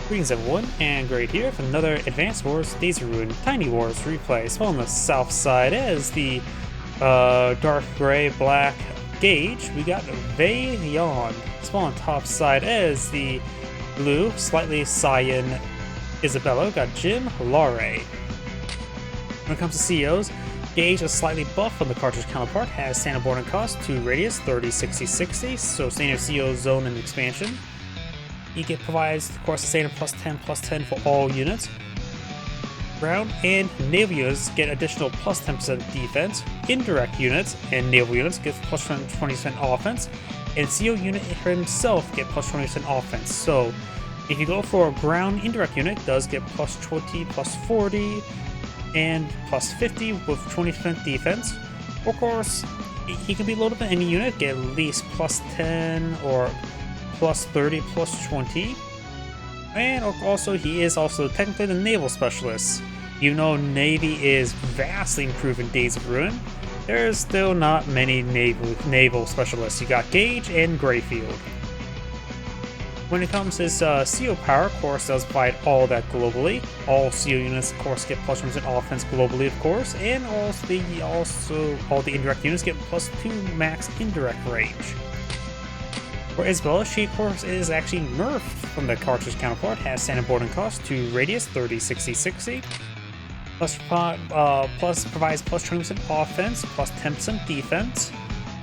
Greetings everyone, and Great here for another Advanced Wars Daisy Ruin Tiny Wars replay. Spawn on the south side as the dark gray black Gage. We got Veyond. Spawn on top side as the blue slightly cyan Isabella. Got Jim Lahey. When it comes to CEOs, Gage is slightly buff from the cartridge counterpart, has standard boarding cost, 2 radius, 30, 60, 60, so standard CEO zone and expansion. He provides, of course, a standard +10/+10 for all units. Ground and naval units get additional +10% defense. Indirect units and naval units get +20% offense. And CO unit himself get +20% offense. So, if you go for a ground indirect unit, it does get +20, +40, and +50 with 20% defense. Of course, he can be loaded up in any unit, get at least +10 or +30, +20, and also he is also technically the naval specialist. Even though Navy is vastly improved in Days of Ruin, there's still not many naval specialists. You got Gage and Greyfield. When it comes to his CO power, of course, does provide all that globally. All CO units, of course, get +1% offense globally, of course, and also all the indirect units get +2 max indirect range. For Isabella, she of course is actually nerfed from the cartridge counterpart, has standard boarding cost, 2 radius, 30, 60, 60, plus provides +20% offense, +10% defense.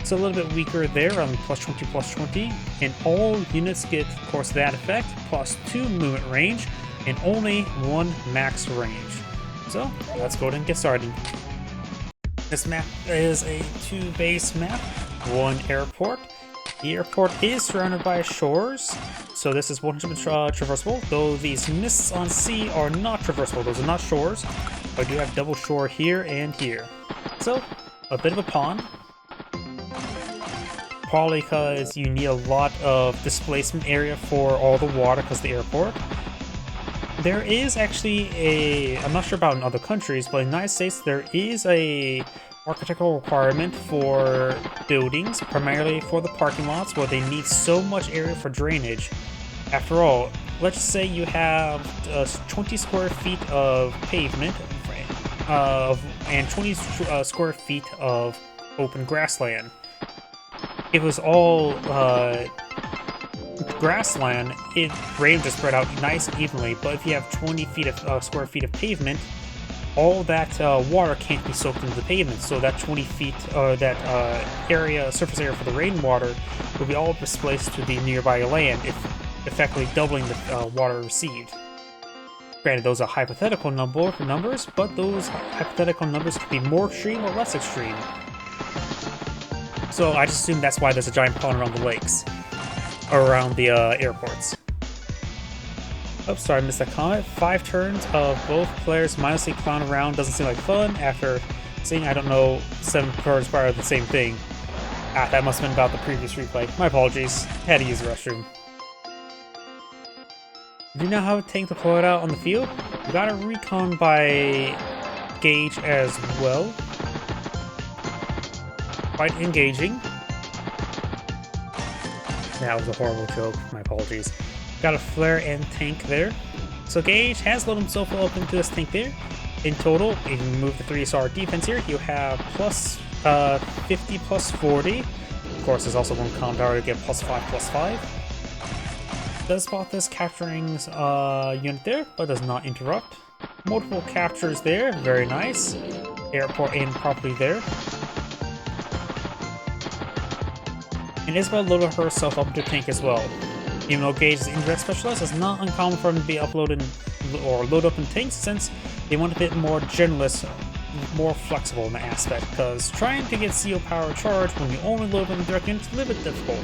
It's a little bit weaker there on +20, +20, and all units get, of course, that effect, +2 movement range, and only 1 max range. So, let's go ahead and get started. This map is a 2-base map, 1 airport. The airport is surrounded by shores, so this is 100% traversable, though these mists on sea are not traversable. Those are not shores, but I do have double shore here and here. So, a bit of a pond. Probably because you need a lot of displacement area for all the water because of the airport. There is actually I'm not sure about in other countries, but in the United States there is a architectural requirement for buildings, primarily for the parking lots, where they need so much area for drainage. After all, let's say you have 20 square feet of pavement and 20 square feet of open grassland. If it was all grassland, rain would just spread out nice and evenly, but if you have 20 square feet of pavement, all that water can't be soaked into the pavement, so that 20 feet, surface area for the rainwater will be all displaced to the nearby land, effectively doubling the water received. Granted, those are hypothetical numbers, but those hypothetical numbers could be more extreme or less extreme. So I just assume that's why there's a giant pond around the lakes, around the airports. Oh, sorry, I missed that comment. 5 turns of both players mindlessly clown around doesn't seem like fun after seeing, I don't know, 7 turns prior to the same thing. That must have been about the previous replay. My apologies. Had to use the restroom. Do you know how a tank deployed out on the field? We got a recon by Gage as well. Quite engaging. That was a horrible joke. My apologies. Got a flare and tank there. So Gage has loaded himself up into this tank there. In total, if you move the 3-star defense here, you have +50, +40. Of course, there's also one comm tower to get +5, +5. Does spot this capturing unit there, but does not interrupt. Multiple captures there, very nice. Airport and property there. And Isabella loaded herself up into tank as well. Even though Gage is indirect specialist, it's not uncommon for him to be uploaded or load up in tanks, since they want a bit more generalist, more flexible in the aspect, because trying to get CO power charged when you only load up in direct units is a little bit difficult.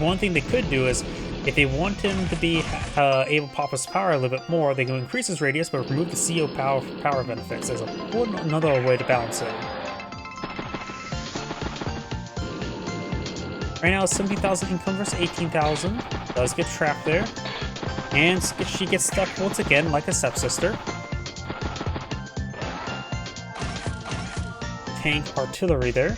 One thing they could do is, if they want him to be able to pop his power a little bit more, they can increase his radius but remove the CO power benefits as another way to balance it. Right now it's 17,000 income versus 18,000. Does get trapped there. And she gets stuck once again like a stepsister. Tank artillery there.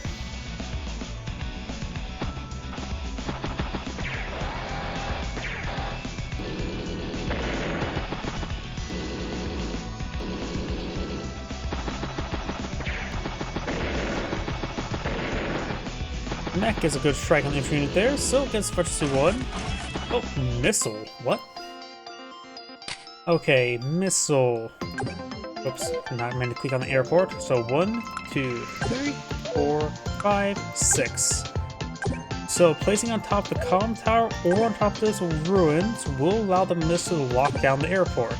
mech gets a good strike on the infantry unit there, so gets switched to 1. Oh, missile. What? Okay, missile. Oops, not meant to click on the airport. So 1, 2, 3, 4, 5, 6. So placing on top of the comm tower or on top of those ruins will allow the missile to lock down the airport.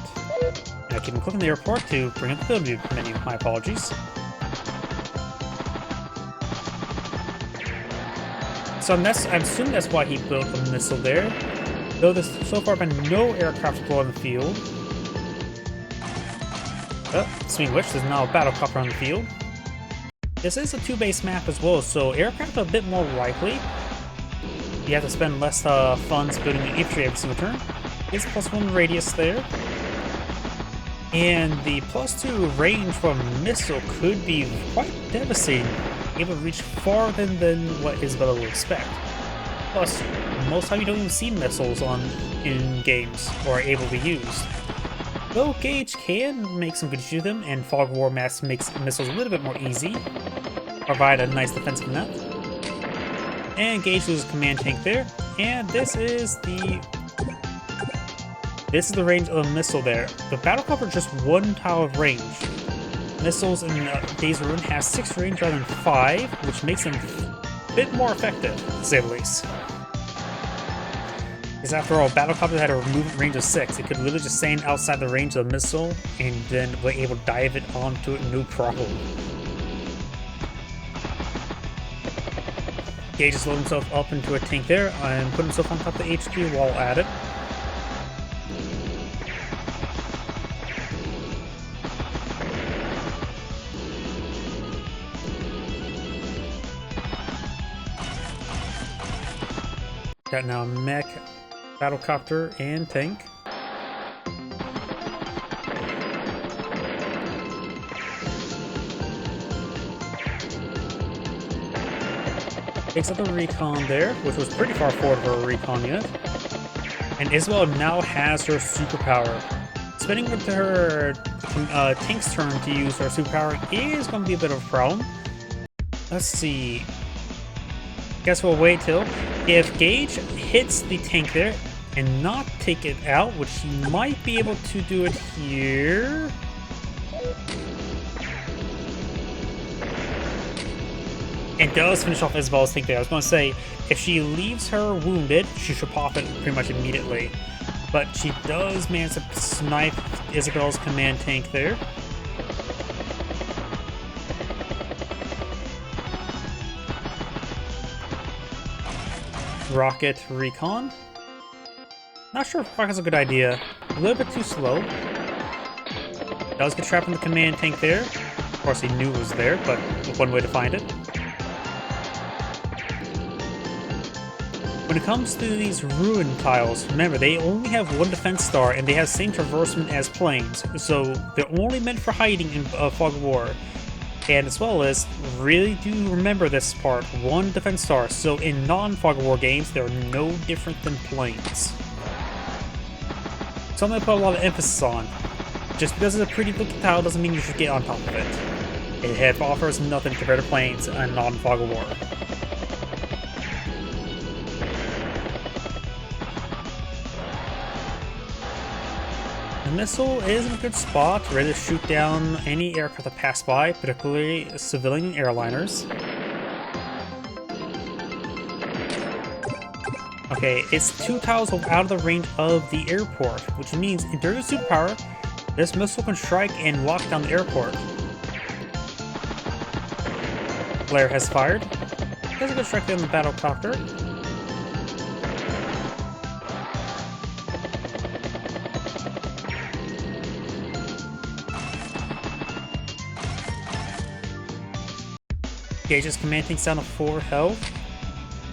Now keep on clicking the airport to bring up the build menu. My apologies. So I'm assuming that's why he built a missile there. Though there's so far been no aircraft deployed on the field. Speaking of which, there's now a battlecopter on the field. This is a 2-base map as well, so aircraft are a bit more likely. You have to spend less funds building an infantry every single turn. It's +1 radius there. And the +2 range for a missile could be quite devastating, able to reach farther than what Isabella would expect. Plus, most time you don't even see missiles in games or are able to be used. Though Gage can make some good use of them, and Fog War Mask makes missiles a little bit more easy, provide a nice defensive net. And Gage loses command tank there, and this is the range of the missile there. The battlecopter is just 1 tile of range. Missiles in Days of Ruin has 6 range rather than 5, which makes them a bit more effective, to say the least. Because after all, battlecopter had a movement range of 6. It could literally just stand outside the range of the missile and then be able to dive it onto it no problem. Gage just loaded himself up into a tank there and put himself on top of the HQ while at it. Got now mech, battlecopter, and tank. Takes up the recon there, which was pretty far forward for a recon unit. And Isabella now has her superpower. Spending with her tank's turn to use her superpower is going to be a bit of a problem. Let's see. Guess we'll wait till if Gage hits the tank there and not take it out, which he might be able to do it here. And does finish off Isabella's tank there. I was going to say, if she leaves her wounded, she should pop it pretty much immediately. But she does manage to snipe Isabella's command tank there. Rocket recon. Not sure if rocket's a good idea. A little bit too slow. Does get trapped in the command tank there. Of course, he knew it was there, but one way to find it. When it comes to these ruin tiles, remember they only have 1 defense star and they have the same traversement as planes, so they're only meant for hiding in Fog of War. And as well as, really do remember this part, 1 defense star, so in non-Fog of War games, they're no different than planes. Something to put a lot of emphasis on. Just because it's a pretty looking tile doesn't mean you should get on top of it. It offers nothing compared to planes in non-Fog of War. The missile is in a good spot, ready to shoot down any aircraft that pass by, particularly civilian airliners. Okay, it's 2 tiles out of the range of the airport, which means in during superpower, this missile can strike and lock down the airport. Flare has fired. Does a good strike down the battlecopter. Gage's command tank's down to 4 health.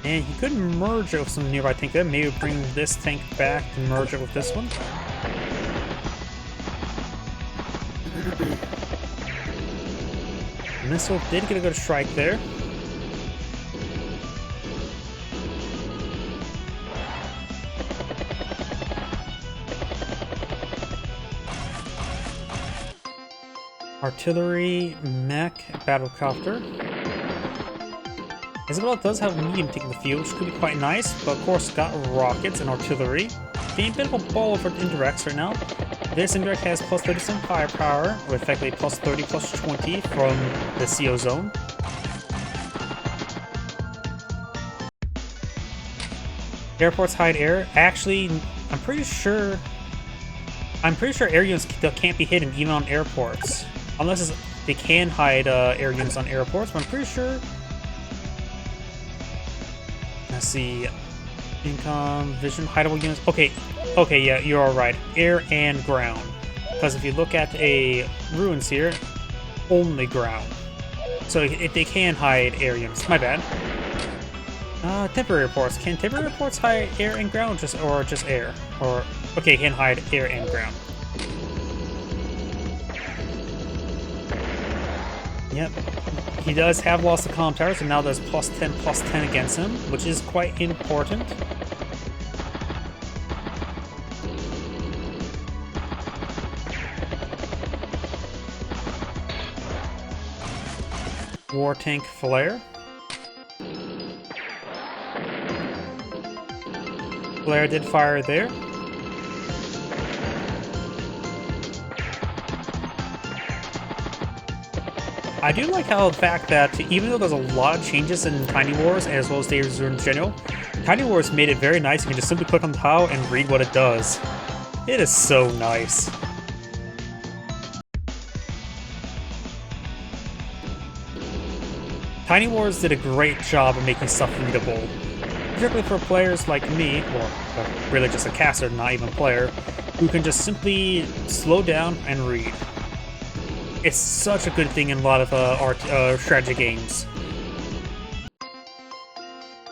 And he could merge it with some nearby tank there. Maybe bring this tank back to merge it with this one. Missile did get a good strike there. Artillery, mech, battlecopter. Isabella does have a medium taking the field, which could be quite nice, but of course got rockets and artillery. Getting a bit of a ball for indirects right now. This indirect has plus 37 firepower, with effectively plus 30, plus 20 from the CO zone. Airports hide air. Actually, I'm pretty sure air units can't be hidden even on airports. Unless they can hide air units on airports, but I'm pretty sure. Let's see. Income, vision, hideable units. Okay, yeah, you're alright. Air and ground. Because if you look at a ruins here, only ground. So if they can hide air units. My bad. Temporary reports. Can temporary reports hide air and ground, or just air? Or okay, can hide air and ground. Yep. He does have lost the comm tower, so now there's plus 10 against him, which is quite important. War tank flare. Flare did fire there. I do like how the fact that even though there's a lot of changes in Tiny Wars as well as Days in general, Tiny Wars made it very nice. You can just simply click on the tile and read what it does. It is so nice. Tiny Wars did a great job of making stuff readable. Particularly for players like me, or really just a caster, not even a player, who can just simply slow down and read. It's such a good thing in a lot of strategy games.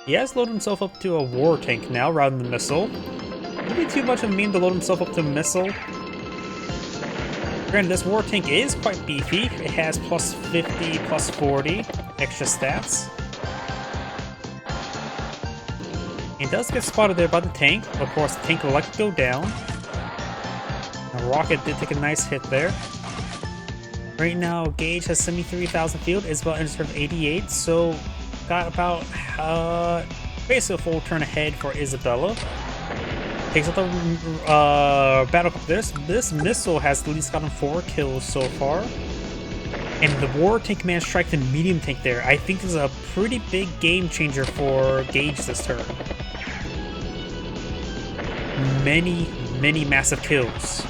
He has loaded himself up to a war tank now rather than a missile. Would it be too much of a meme to load himself up to a missile? Granted, this war tank is quite beefy. It has plus 50, plus 40 extra stats. It does get spotted there by the tank. Of course, the tank will likely go down. The rocket did take a nice hit there. Right now, Gage has 73,000 field. Isabella enters from 88, so got about basically a full turn ahead for Isabella. Takes out the battle cup. This missile has at least gotten 4 kills so far. And the war tank man strike the medium tank there. I think this is a pretty big game changer for Gage this turn. Many massive kills.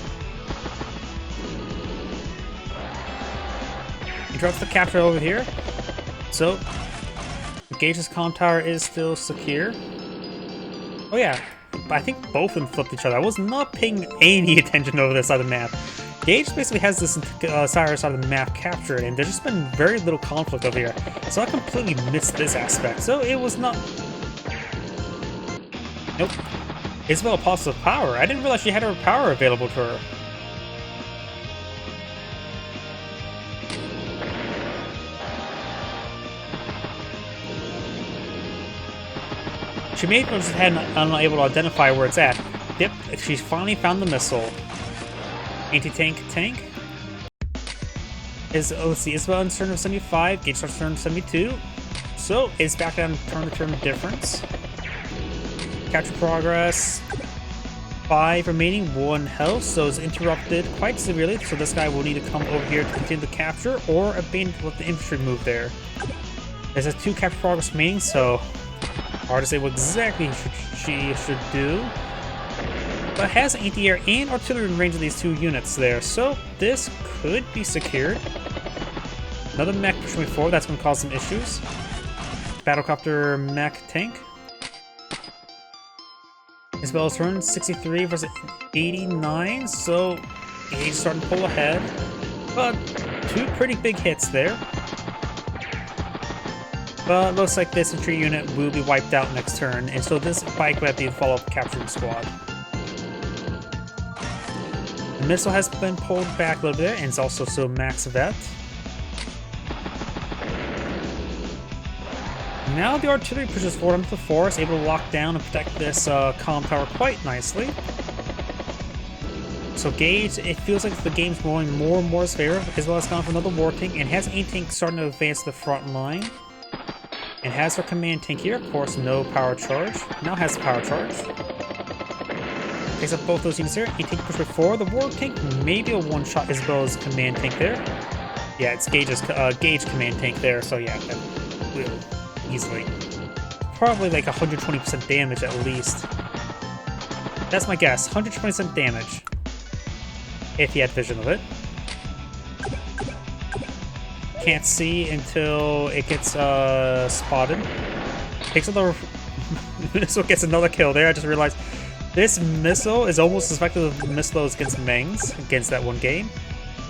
He drops the capture over here. So, Gage's comm tower is still secure. Oh yeah, I think both of them flipped each other. I was not paying any attention over this side of the map. Gage basically has this entire side of the map captured, and there's just been very little conflict over here. So I completely missed this aspect. So it was not... Nope. Isabella pops with power. I didn't realize she had her power available to her. She may have just had unable to identify where it's at. Yep, she's finally found the missile. Anti-tank tank. Let's see, Isabella in turn of 75, Gage starts turn of 72. So it's back down turn-to-turn difference. Capture progress. 5 remaining, 1 health, so it's interrupted quite severely. So this guy will need to come over here to continue the capture or abandon with the infantry move there. There's a 2 capture progress remaining, so hard to say what exactly she should do. But has anti-air and artillery in range of these 2 units there, so this could be secured. Another mech pushing me forward, that's going to cause some issues. Battlecopter mech tank. Isabella's turn, 63 versus 89, so Gage starting to pull ahead. But 2 pretty big hits there. But looks like this infantry unit will be wiped out next turn, and so this bike will be the follow-up capturing squad. The missile has been pulled back a little bit, and it's also so max vet. Now the artillery pushes forward into the forest, able to lock down and protect this comm tower quite nicely. So Gage, it feels like the game's going more and more in his favor, as well as gone for another war tank, and has a tank starting to advance to the front line. And has her command tank here. Of course, no power charge. Now has the power charge. Takes up both those units here. A tank push before the war tank. Maybe a one-shot Isabella's command tank there. Yeah, it's Gage's Gage command tank there. So yeah, that will easily. Probably like 120% damage at least. That's my guess. 120% damage. If he had vision of it. Can't see until it gets spotted. Takes another missile, gets another kill there. I just realized this missile is almost as effective as the missile against Mengs against that one game.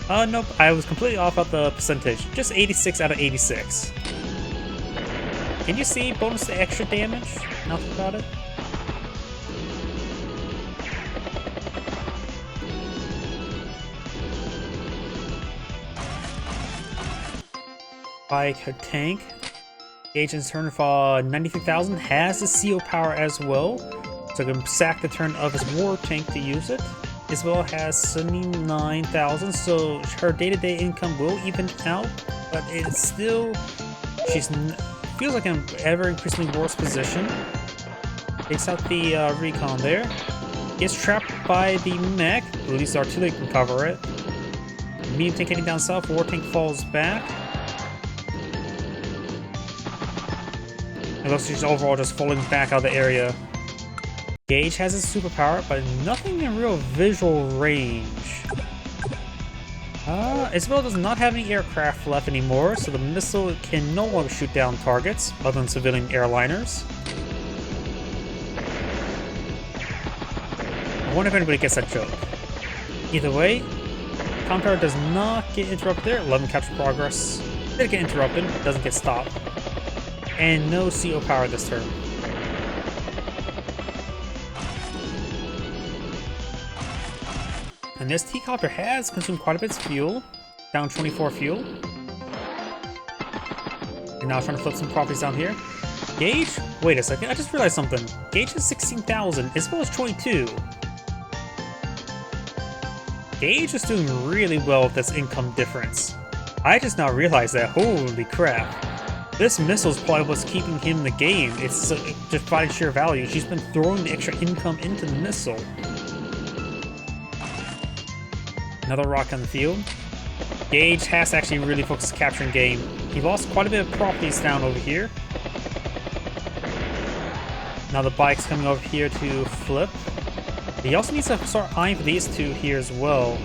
Nope, I was completely off about the percentage. Just 86 out of 86. Can you see bonus to extra damage? Nothing about it. Like her tank. Gage in turn for 93,000 has the CO power as well. So I can sack the turn of his war tank to use it. Isabella has 79,000, so her day-to-day income will even out, but it's still feels like an ever-increasingly worse position. Takes out the recon there. Gets trapped by the mech. At least artillery can cover it. Medium tank heading down south. War tank falls back. It looks like she's overall just falling back out of the area. Gage has his superpower, but nothing in real visual range. Isabella does not have any aircraft left anymore, so the missile can no longer shoot down targets other than civilian airliners. I wonder if anybody gets that joke. Either way, counter does not get interrupted there. 11 capture progress. Did get interrupted, doesn't get stopped. And no CO power this turn. And this T-Copter has consumed quite a bit of fuel. Down 24 fuel. And now trying to flip some properties down here. Gage? Wait a second, I just realized something. Gage has 16,000, Isabella's 22. Gage is doing really well with this income difference. I just now realized that, holy crap. This missile is probably what's keeping him in the game. It's just providing sheer value. She's been throwing the extra income into the missile. Another rock on the field. Gage has to actually really focus on capturing game. He lost quite a bit of properties down over here. Now the bike's coming over here to flip. He also needs to start eyeing for these two here as well.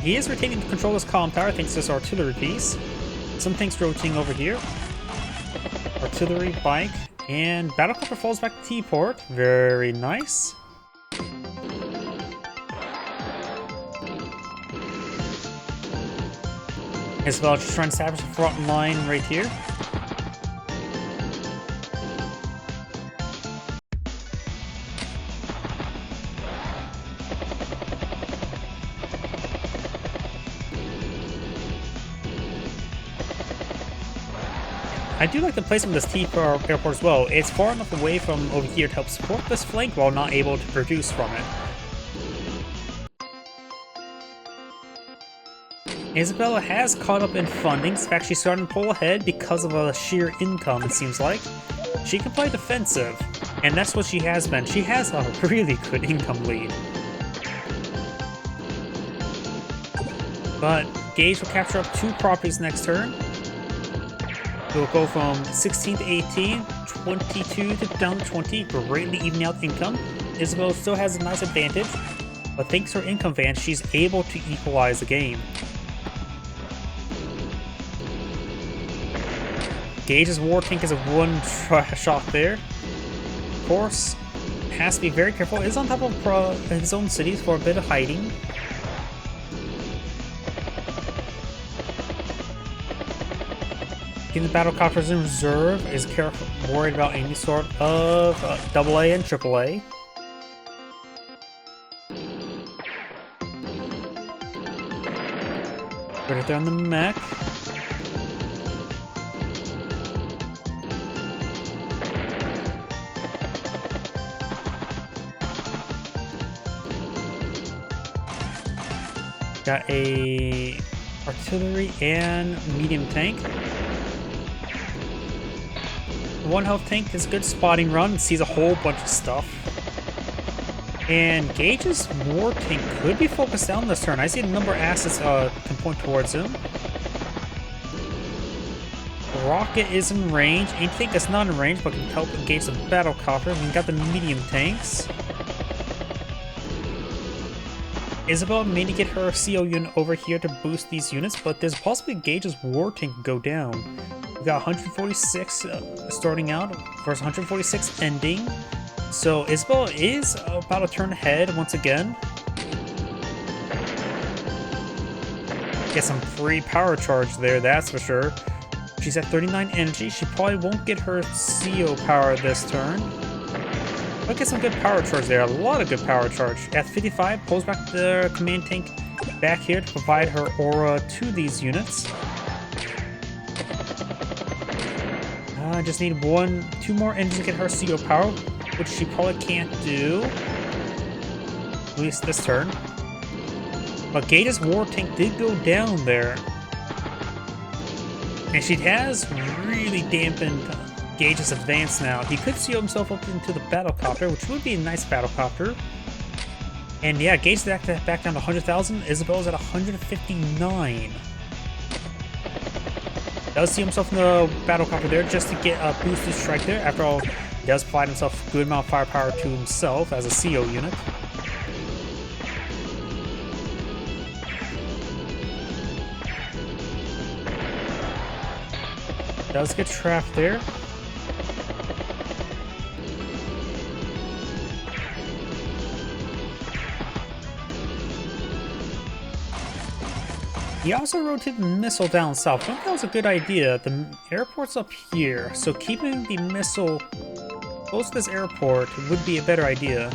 He is retaining control of his column tower thanks to this artillery piece. Some tanks rotating over here. Artillery, bike, and battlecopter falls back to T-port. Very nice. Isabella just trying to establish a front line right here. I do like the placement of this T for our airport as well. It's far enough away from over here to help support this flank while not able to produce from it. Isabella has caught up in funding. In fact, she's starting to pull ahead because of a sheer income, it seems like. She can play defensive, and that's what she has been. She has a really good income lead. But Gage will capture up 2 properties next turn. We'll go from 16 to 18, 22 to down to 20, greatly evening out income. Isabella still has a nice advantage, but thanks to her income advantage, she's able to equalize the game. Gage's war tank is a one shot there. Of course, has to be very careful. Is on top of his own cities for a bit of hiding. Keeping the battlecopters in reserve, is careful, worried about any sort of AA and AAA. Right there on the mech. Got a artillery and medium tank. One health tank is a good spotting run, sees a whole bunch of stuff. And Gage's war tank could be focused down this turn. I see a number of assets can point towards him. Rocket is in range. Anything that's not in range but can help engage the battle copter. We got the medium tanks. Isabella may need to get her CO unit over here to boost these units, but there's possibly Gage's war tank go down. We got 146 starting out versus 146 ending. So Isabella is about a turn ahead once again. Get some free power charge there, that's for sure. She's at 39 energy. She probably won't get her CO power this turn. But get some good power charge there. A lot of good power charge. At 55, pulls back the command tank back here to provide her aura to these units. I just need 2 more engines to get her CO power, which she probably can't do. At least this turn. But Gage's war tank did go down there. And she has really dampened Gage's advance now. He could seal himself up into the battlecopter, which would be a nice battlecopter. And yeah, Gage's back down to 100,000. Isabella's at 159. Does see himself in the battlecopter there just to get a boosted strike there. After all, he does provide himself a good amount of firepower to himself as a CO unit. Does get trapped there. He also rotated the missile down south. I think that was a good idea. The airport's up here, so keeping the missile close to this airport would be a better idea.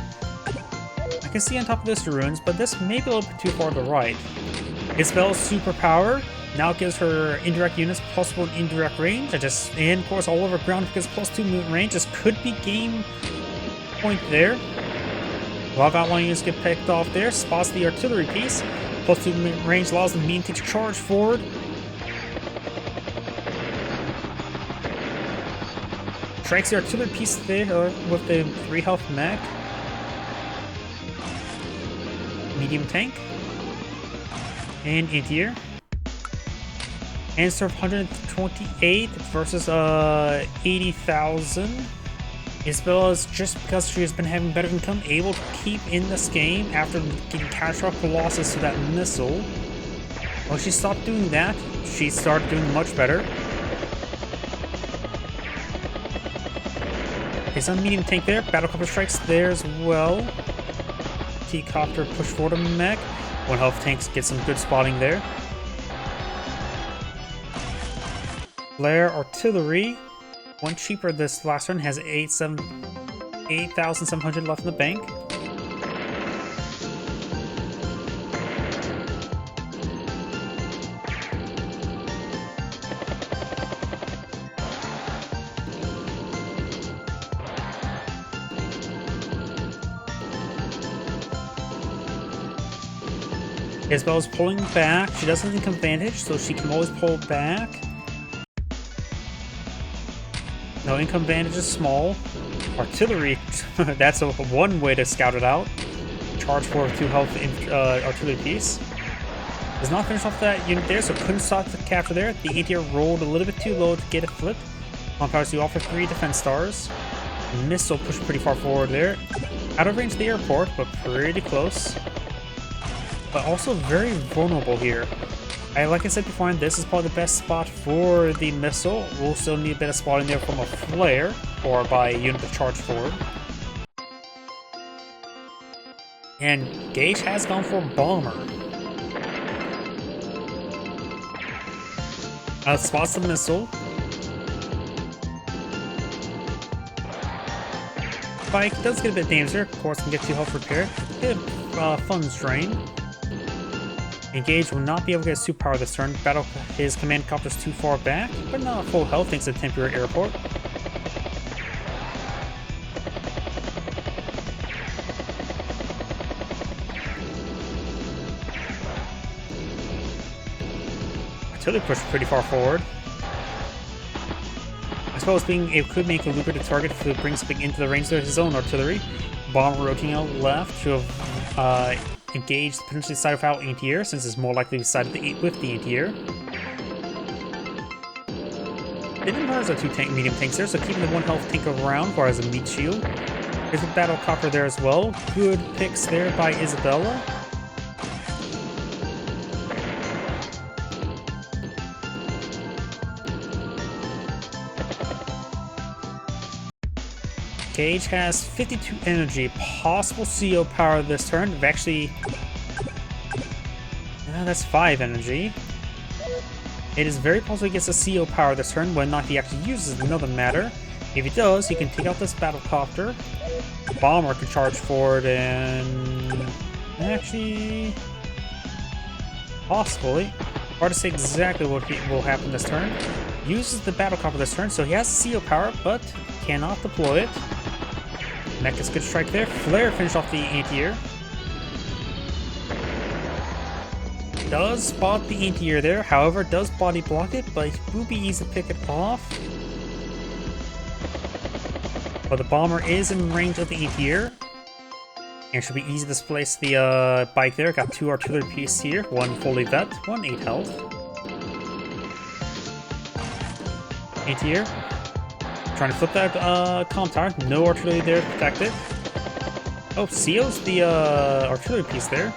I can see on top of this ruins, but this may be a little bit too far to the right. Isabella's superpower now gives her indirect units plus 1 indirect range. And of course all over ground because plus 2 movement range. This could be game point there. A lot of outlying units get picked off there. Spots the artillery piece. Plus 2 movement range allows the medium tank to charge forward. Strikes the artillery piece there with the 3 health mech. Medium tank. And in here. And serve 128 versus 80,000. Isabella's, just because she has been having better income, able to keep in this game after getting catastrophic losses to that missile. When she stopped doing that, she started doing much better. Okay, some medium tank there. Battlecopter strikes there as well. T-copter push forward a mech. 1 health tank gets some good spotting there. Flare artillery. 1 cheaper this last turn, has 8,700 left in the bank. Isabella's pulling back. She doesn't have advantage, so she can always pull back. No income advantage is small. Artillery, that's one way to scout it out. Charge for 2 health artillery piece. Does not finish off that unit there, so couldn't stop the capture there. The anti-air rolled a little bit too low to get it flipped. On power, so you offer 3 defense stars. Missile pushed pretty far forward there. Out of range of the airport, but pretty close. But also very vulnerable here. Like I said before, this is probably the best spot for the missile. We'll still need a bit of spotting there from a flare, or by a unit to charge forward. And Gage has gone for bomber. Spots the missile. Spike does get a bit of damage there. Of course, can get 2 health repaired. Bit of funds drain. Gage will not be able to get a superpower this turn. His command copter's too far back, but not full health thanks to the temporary airport. Artillery pushed pretty far forward. I suppose well as being it could make a lucrative target if it brings something into the range of his own artillery. Bomber rotating out left to engage the potentially side of out anti-air, since it's more likely to side of the with the anti-air. They didn't are two medium tanks there, so keeping the 1 health tank around for as a meat shield. There's a battle copter there as well. Good picks there by Isabella. Gage has 52 energy, possible CO power this turn. Actually, that's 5 energy. It is very possible he gets a CO power this turn. Whether or not he actually uses it, another matter. If he does, he can take out this battlecopter. Bomber can charge forward and actually, possibly. Hard to say exactly what will happen this turn. Uses the battlecopter this turn, so he has CO power, but cannot deploy it. Mech gets a good strike there. Flare finish off the anti-air. Does spot the anti-air there, however, does body block it, but it will be easy to pick it off. But the bomber is in range of the anti-air. And should be easy to displace the bike there. Got 2 artillery pieces here, 1 fully vet, 1 8 health. Anti-air. Trying to flip that comm tower. No artillery there to protect it. Oh, CO's the artillery piece there.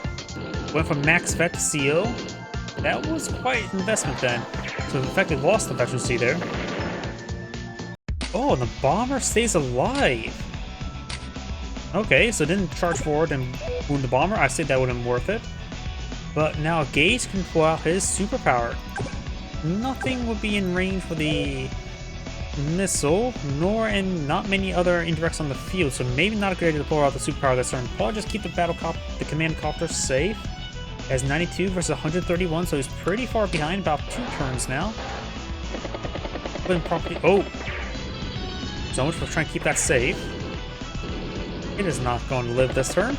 Went from max vet to CO. That was quite an investment then. So in fact, they lost the efficiency there. Oh, and the bomber stays alive. Okay, so didn't charge forward and wound the bomber. I say that would have been worth it. But now Gage can pull out his superpower. Nothing would be in range for the missile, nor in not many other indirects on the field, so maybe not a good idea to pull out the superpower this turn. Probably just keep the command copter safe. Has 92 versus 131, so he's pretty far behind, about 2 turns now. But property. Oh! So much for trying to keep that safe. It is not going to live this turn.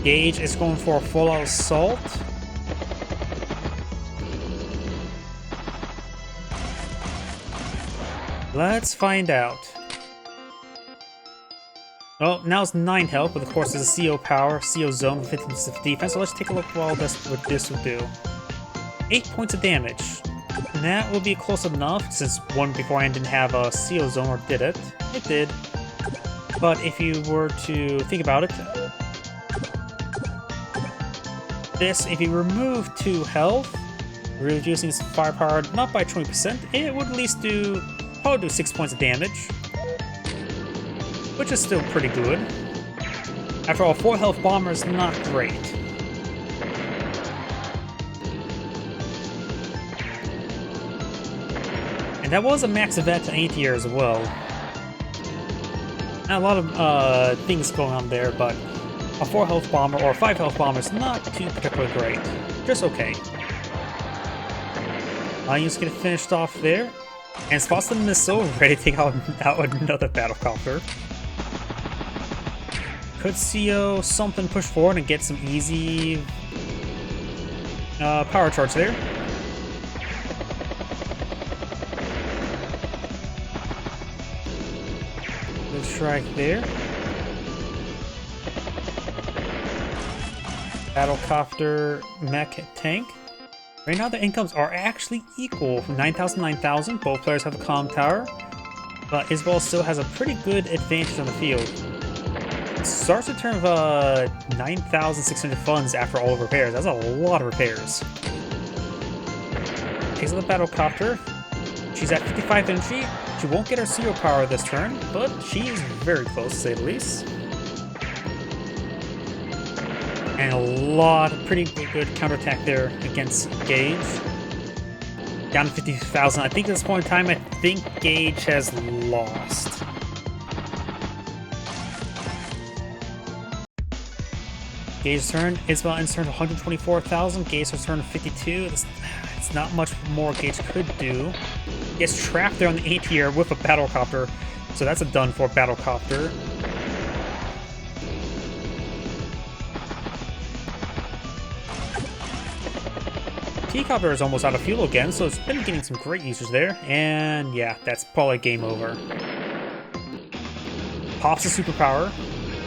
Gage is going for a full-out assault. Let's find out. Well, now it's 9 health, but of course there's a CO power, CO zone, 15% of defense, so let's take a look at what this will do. 8 points of damage. And that will be close enough, since one beforehand didn't have a CO zone, or did it? It did. But if you were to think about it, if you remove 2 health, reducing its firepower not by 20%, it would at least probably do 6 points of damage, which is still pretty good. After all, 4 health bomber is not great. And that was a max event to anti-air as well. Not a lot of things going on there, but a 4 health bomber or a 5 health bomber is not too particularly great. Just okay. Just get it finished off there. And spots the missile, ready to take out another battlecopter. Could CO something push forward and get some easy power charge there. Good strike there. Battlecopter mech tank. Right now, the incomes are actually equal, 9,000, 9,000. Both players have a comm tower, but Isabella still has a pretty good advantage on the field. Starts a turn of 9,600 funds after all of repairs. That's a lot of repairs. Takes out the battlecopter. She's at 55 energy. She won't get her CO power this turn, but she is very close, to say the least. And a lot of pretty good counterattack there against Gage. Down to 50,000. I think at this point in time, I think Gage has lost. Gage's turn. Isabella ends turn to 124,000. Gage's turn to 52. It's not much more Gage could do. He gets trapped there on the anti-air with a battlecopter, so that's a done for battlecopter. Teacopper is almost out of fuel again, so it's been getting some great users there. And yeah, that's probably game over. Pops the superpower,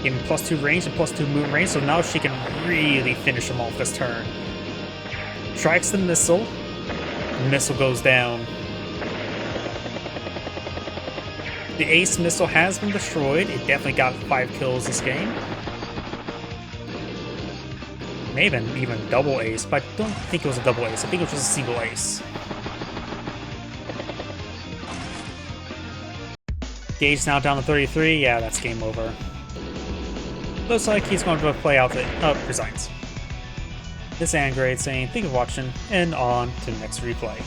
giving +2 range and +2 movement range, so now she can really finish him off this turn. Strikes the missile. The missile goes down. The ace missile has been destroyed. It definitely got 5 kills this game. Maybe even double ace, but I don't think it was a double ace. I think it was just a single ace. Gage now down to 33. Yeah, that's game over. Looks like he's going to play out the resigns. This is Angrade saying thank you for watching, and on to the next replay.